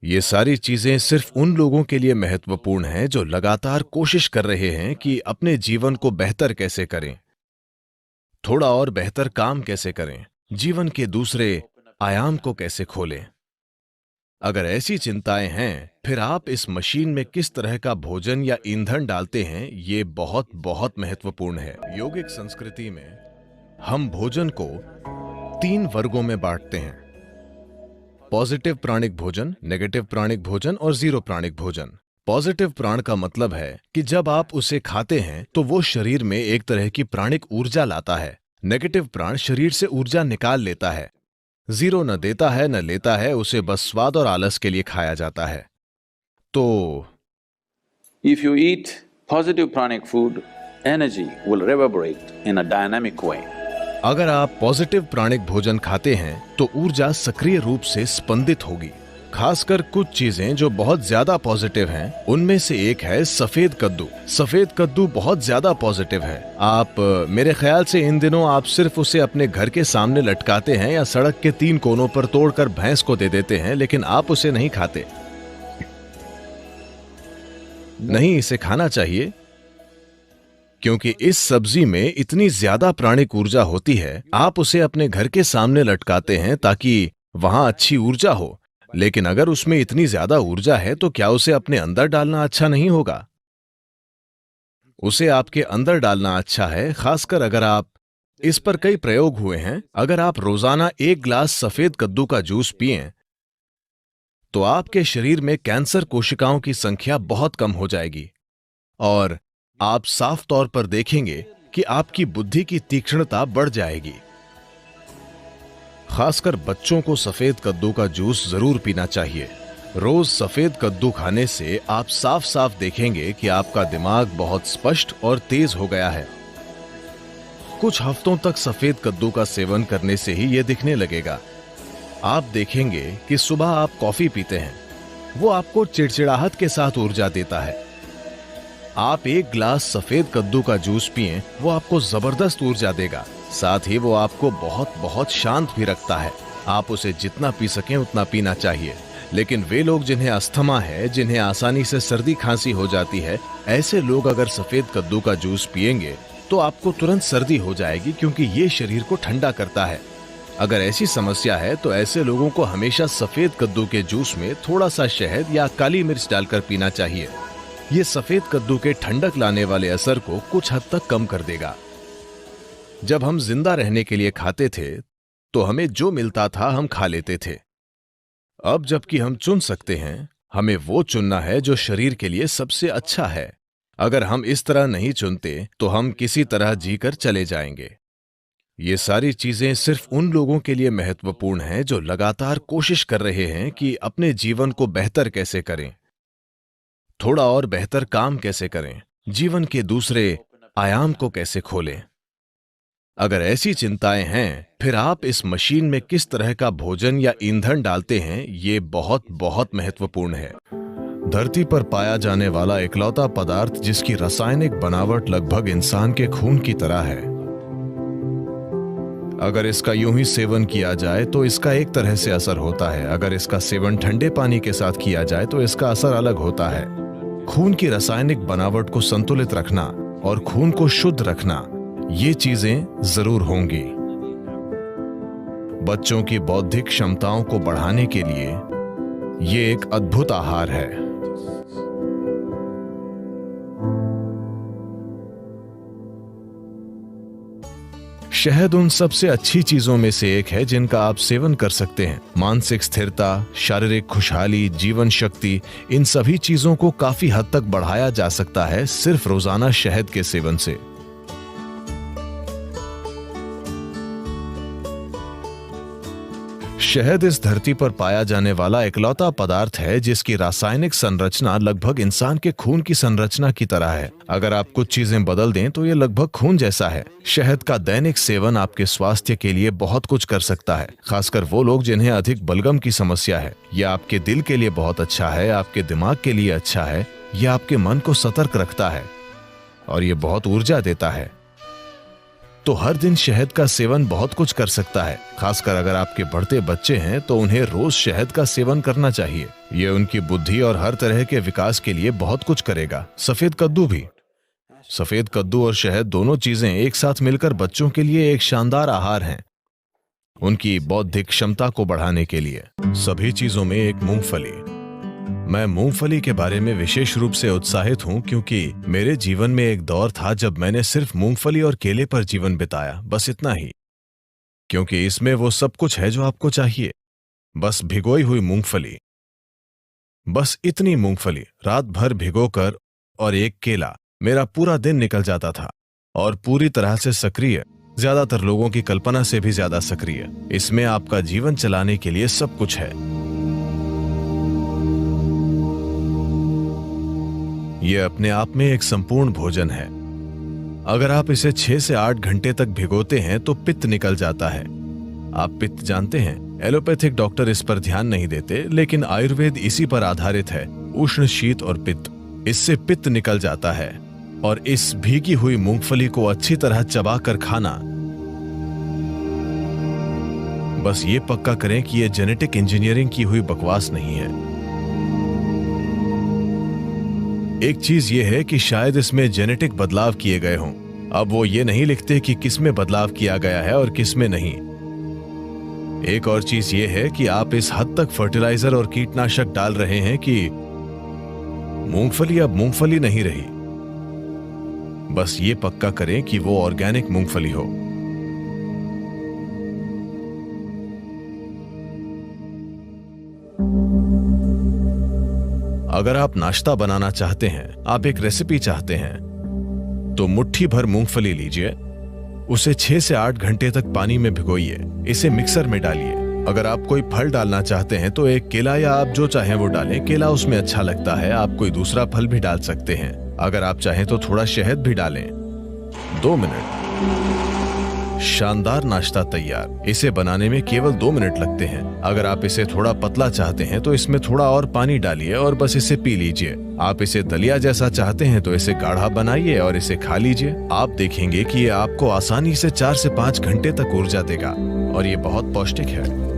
ये सारी चीजें सिर्फ उन लोगों के लिए महत्वपूर्ण हैं जो लगातार कोशिश कर रहे हैं कि अपने जीवन को बेहतर कैसे करें, थोड़ा और बेहतर काम कैसे करें, जीवन के दूसरे आयाम को कैसे खोलें। अगर ऐसी चिंताएं हैं, फिर आप इस मशीन में किस तरह का भोजन या ईंधन डालते हैं, ये बहुत बहुत महत्वपूर्ण है। योगिक संस्कृति में हम भोजन को 3 वर्गों में बांटते हैं: पॉजिटिव प्राणिक भोजन, नेगेटिव प्राणिक भोजन और जीरो प्राणिक भोजन। पॉजिटिव प्राण का मतलब है कि जब आप उसे खाते हैं तो वो शरीर में एक तरह की प्राणिक ऊर्जा लाता है। नेगेटिव प्राण शरीर से ऊर्जा निकाल लेता है। जीरो न देता है न लेता है, उसे बस स्वाद और आलस के लिए खाया जाता है। तो If you eat positive pranic food, energy will reverberate in a dynamic way. अगर आप पॉजिटिव प्राणिक भोजन खाते हैं तो ऊर्जा सक्रिय रूप से स्पंदित होगी। खासकर कुछ चीजें जो बहुत ज्यादा पॉजिटिव हैं, उनमें से एक है सफेद कद्दू। सफेद कद्दू बहुत ज्यादा पॉजिटिव है। आप मेरे ख्याल से इन दिनों आप सिर्फ उसे अपने घर के सामने लटकाते हैं या सड़क के 3 कोनों पर तोड़कर भैंस को दे देते हैं, लेकिन आप उसे नहीं खाते। नहीं, इसे खाना चाहिए क्योंकि इस सब्जी में इतनी ज्यादा प्राणिक ऊर्जा होती है। आप उसे अपने घर के सामने लटकाते हैं ताकि वहां अच्छी ऊर्जा हो, लेकिन अगर उसमें इतनी ज्यादा ऊर्जा है तो क्या उसे अपने अंदर डालना अच्छा नहीं होगा? उसे आपके अंदर डालना अच्छा है, खासकर अगर आप इस पर कई प्रयोग हुए हैं। अगर आप रोजाना 1 गिलास सफेद कद्दू का जूस पिएं तो आपके शरीर में कैंसर कोशिकाओं की संख्या बहुत कम हो जाएगी और आप साफ तौर पर देखेंगे कि आपकी बुद्धि की तीक्ष्णता बढ़ जाएगी। खासकर बच्चों को सफेद कद्दू का जूस जरूर पीना चाहिए। रोज सफेद कद्दू खाने से आप साफ साफ देखेंगे कि आपका दिमाग बहुत स्पष्ट और तेज हो गया है। कुछ हफ्तों तक सफेद कद्दू का सेवन करने से ही यह दिखने लगेगा। आप देखेंगे कि सुबह आप कॉफी पीते हैं, वो आपको चिड़चिड़ाहट के साथ ऊर्जा देता है। आप 1 गिलास सफेद कद्दू का जूस पिएं, वो आपको जबरदस्त ऊर्जा देगा। साथ ही वो आपको बहुत बहुत शांत भी रखता है। आप उसे जितना पी सकें उतना पीना चाहिए। लेकिन वे लोग जिन्हें अस्थमा है, जिन्हें आसानी से सर्दी खांसी हो जाती है, ऐसे लोग अगर सफेद कद्दू का जूस पिएंगे तो आपको तुरंत सर्दी हो जाएगी, क्योंकि ये शरीर को ठंडा करता है। अगर ऐसी समस्या है तो ऐसे लोगों को हमेशा सफेद कद्दू के जूस में थोड़ा सा शहद या काली मिर्च डालकर पीना चाहिए। ये सफेद कद्दू के ठंडक लाने वाले असर को कुछ हद तक कम कर देगा। जब हम जिंदा रहने के लिए खाते थे तो हमें जो मिलता था हम खा लेते थे। अब जबकि हम चुन सकते हैं, हमें वो चुनना है जो शरीर के लिए सबसे अच्छा है। अगर हम इस तरह नहीं चुनते तो हम किसी तरह जीकर चले जाएंगे। ये सारी चीजें सिर्फ उन लोगों के लिए महत्वपूर्ण हैं जो लगातार कोशिश कर रहे हैं कि अपने जीवन को बेहतर कैसे करें, थोड़ा और बेहतर काम कैसे करें, जीवन के दूसरे आयाम को कैसे खोलें। अगर ऐसी चिंताएं हैं, फिर आप इस मशीन में किस तरह का भोजन या ईंधन डालते हैं, ये बहुत बहुत महत्वपूर्ण है। धरती पर पाया जाने वाला इकलौता पदार्थ जिसकी रासायनिक बनावट लगभग इंसान के खून की तरह है। अगर इसका यूं ही सेवन किया जाए तो इसका एक तरह से असर होता है। अगर इसका सेवन ठंडे पानी के साथ किया जाए तो इसका असर अलग होता है। खून की रासायनिक बनावट को संतुलित रखना और खून को शुद्ध रखना, ये चीजें जरूर होंगी। बच्चों की बौद्धिक क्षमताओं को बढ़ाने के लिए ये एक अद्भुत आहार है। शहद उन सबसे अच्छी चीजों में से एक है जिनका आप सेवन कर सकते हैं। मानसिक स्थिरता, शारीरिक खुशहाली, जीवन शक्ति, इन सभी चीजों को काफी हद तक बढ़ाया जा सकता है सिर्फ रोजाना शहद के सेवन से। शहद इस धरती पर पाया जाने वाला इकलौता पदार्थ है जिसकी रासायनिक संरचना लगभग इंसान के खून की संरचना की तरह है। अगर आप कुछ चीजें बदल दें तो ये लगभग खून जैसा है। शहद का दैनिक सेवन आपके स्वास्थ्य के लिए बहुत कुछ कर सकता है, खासकर वो लोग जिन्हें अधिक बलगम की समस्या है। यह आपके दिल के लिए बहुत अच्छा है, आपके दिमाग के लिए अच्छा है, यह आपके मन को सतर्क रखता है और ये बहुत ऊर्जा देता है। तो हर दिन शहद का सेवन बहुत कुछ कर सकता है। खासकर अगर आपके बढ़ते बच्चे हैं तो उन्हें रोज शहद का सेवन करना चाहिए। ये उनकी बुद्धि और हर तरह के विकास के लिए बहुत कुछ करेगा। सफेद कद्दू भी। सफेद कद्दू और शहद दोनों चीजें एक साथ मिलकर बच्चों के लिए एक शानदार आहार हैं, उनकी बौद्धिक क्षमता को बढ़ाने के लिए। सभी चीजों में एक मूंगफली। मैं मूंगफली के बारे में विशेष रूप से उत्साहित हूं क्योंकि मेरे जीवन में एक दौर था जब मैंने सिर्फ मूंगफली और केले पर जीवन बिताया, बस इतना ही। क्योंकि इसमें वो सब कुछ है जो आपको चाहिए। बस भिगोई हुई मूंगफली, बस इतनी मूंगफली रात भर भिगोकर और एक केला, मेरा पूरा दिन निकल जाता था। और पूरी तरह से सक्रिय, ज्यादातर लोगों की कल्पना से भी ज्यादा सक्रिय। इसमें आपका जीवन चलाने के लिए सब कुछ है। यह अपने आप में एक संपूर्ण भोजन है। अगर आप इसे 6 से 8 घंटे तक भिगोते हैं तो पित्त निकल जाता है। आप पित्त जानते हैं। एलोपैथिक डॉक्टर इस पर ध्यान नहीं देते, लेकिन आयुर्वेद इसी पर आधारित है। उष्ण, शीत और पित्त, इससे पित्त निकल जाता है। और इस भीगी हुई मूंगफली को अच्छी तरह चबाकर खाना। बस ये पक्का करें कि यह जेनेटिक इंजीनियरिंग की हुई बकवास नहीं है। एक चीज यह है कि शायद इसमें जेनेटिक बदलाव किए गए हों। अब वो ये नहीं लिखते कि किसमें बदलाव किया गया है और किसमें नहीं। एक और चीज यह है कि आप इस हद तक फर्टिलाइजर और कीटनाशक डाल रहे हैं कि मूंगफली अब मूंगफली नहीं रही। बस ये पक्का करें कि वो ऑर्गेनिक मूंगफली हो। अगर आप नाश्ता बनाना चाहते हैं, आप एक रेसिपी चाहते हैं, तो मुट्ठी भर मूंगफली लीजिए, उसे 6 से 8 घंटे तक पानी में भिगोइए, इसे मिक्सर में डालिए। अगर आप कोई फल डालना चाहते हैं तो एक केला या आप जो चाहें वो डालें। केला उसमें अच्छा लगता है। आप कोई दूसरा फल भी डाल सकते हैं। अगर आप चाहें तो थोड़ा शहद भी डालें। 2 मिनट, शानदार नाश्ता तैयार। इसे बनाने में केवल 2 मिनट लगते हैं। अगर आप इसे थोड़ा पतला चाहते हैं तो इसमें थोड़ा और पानी डालिए और बस इसे पी लीजिए। आप इसे दलिया जैसा चाहते हैं तो इसे गाढ़ा बनाइए और इसे खा लीजिए। आप देखेंगे कि ये आपको आसानी से 4 से 5 घंटे तक ऊर्जा देगा और ये बहुत पौष्टिक है।